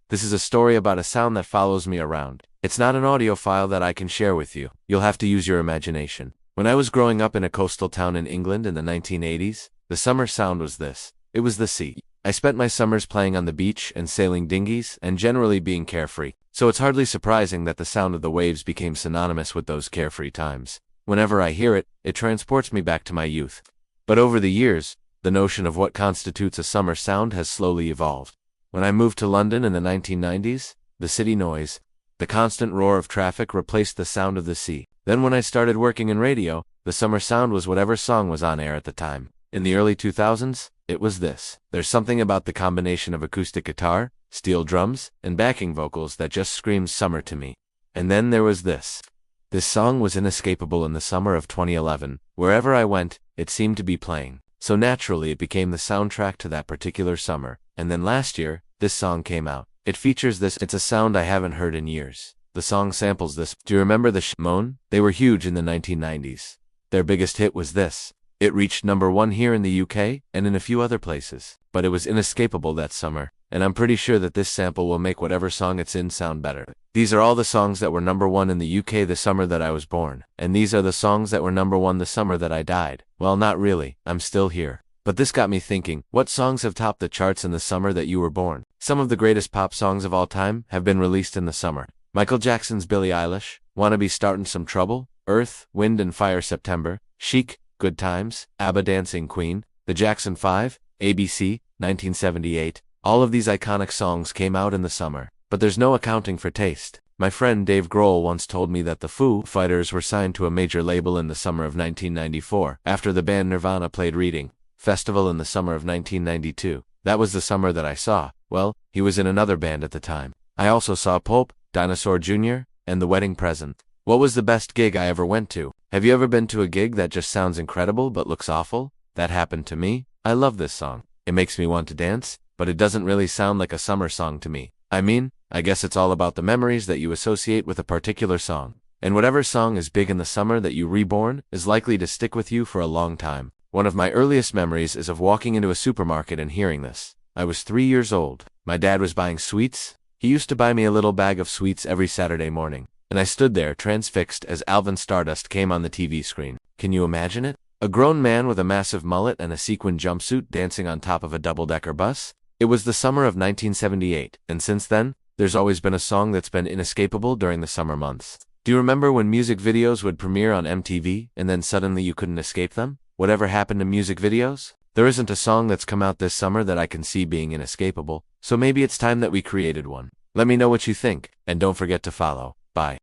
This is a story about a sound that follows me around. It's not an audio file that I can share with you. You'll have to use your imagination. When I was growing up in a coastal town in England in the 1980s, the summer sound was this. It was the sea. I spent my summers playing on the beach and sailing dinghies and generally being carefree, so it's hardly surprising that the sound of the waves became synonymous with those carefree times. Whenever I hear it, it transports me back to my youth. But over the years, the notion of what constitutes a summer sound has slowly evolved. When I moved to London in the 1990s, the city noise, the constant roar of traffic replaced the sound of the sea. Then when I started working in radio, the summer sound was whatever song was on air at the time. In the early 2000s, it was this. There's something about the combination of acoustic guitar, steel drums, and backing vocals that just screams summer to me. And then there was this. This song was inescapable in the summer of 2011. Wherever I went, it seemed to be playing. So naturally it became the soundtrack to that particular summer. And then last year, this song came out. It features this. It's a sound I haven't heard in years. The song samples this. Do you remember the moan? They were huge in the 1990s. Their biggest hit was this. It reached #1 here in the UK and in a few other places. But it was inescapable that summer. And I'm pretty sure that this sample will make whatever song it's in sound better. These are all the songs that were #1 in the UK the summer that I was born. And these are the songs that were #1 the summer that I died. Well, not really. I'm still here. But this got me thinking, what songs have topped the charts in the summer that you were born? Some of the greatest pop songs of all time have been released in the summer. Michael Jackson's Billie Eilish, Wanna Be Startin' Some Trouble, Earth, Wind and Fire September, Chic, Good Times, ABBA Dancing Queen, The Jackson 5, ABC, 1978. All of these iconic songs came out in the summer. But there's no accounting for taste. My friend Dave Grohl once told me that the Foo Fighters were signed to a major label in the summer of 1994, after the band Nirvana played Reading Festival in the summer of 1992. That was the summer that I saw. Well, he was in another band at the time. I also saw Pulp, Dinosaur Jr., and The Wedding Present. What was the best gig I ever went to? Have you ever been to a gig that just sounds incredible but looks awful? That happened to me. I love this song. It makes me want to dance, but it doesn't really sound like a summer song to me. I mean, I guess it's all about the memories that you associate with a particular song. And whatever song is big in the summer that you reborn is likely to stick with you for a long time. One of my earliest memories is of walking into a supermarket and hearing this. I was 3 years old. My dad was buying sweets. He used to buy me a little bag of sweets every Saturday morning. And I stood there transfixed as Alvin Stardust came on the TV screen. Can you imagine it? A grown man with a massive mullet and a sequin jumpsuit dancing on top of a double-decker bus? It was the summer of 1978, and since then, there's always been a song that's been inescapable during the summer months. Do you remember when music videos would premiere on MTV, and then suddenly you couldn't escape them? Whatever happened to music videos? There isn't a song that's come out this summer that I can see being inescapable, so maybe it's time that we created one. Let me know what you think, and don't forget to follow. Bye.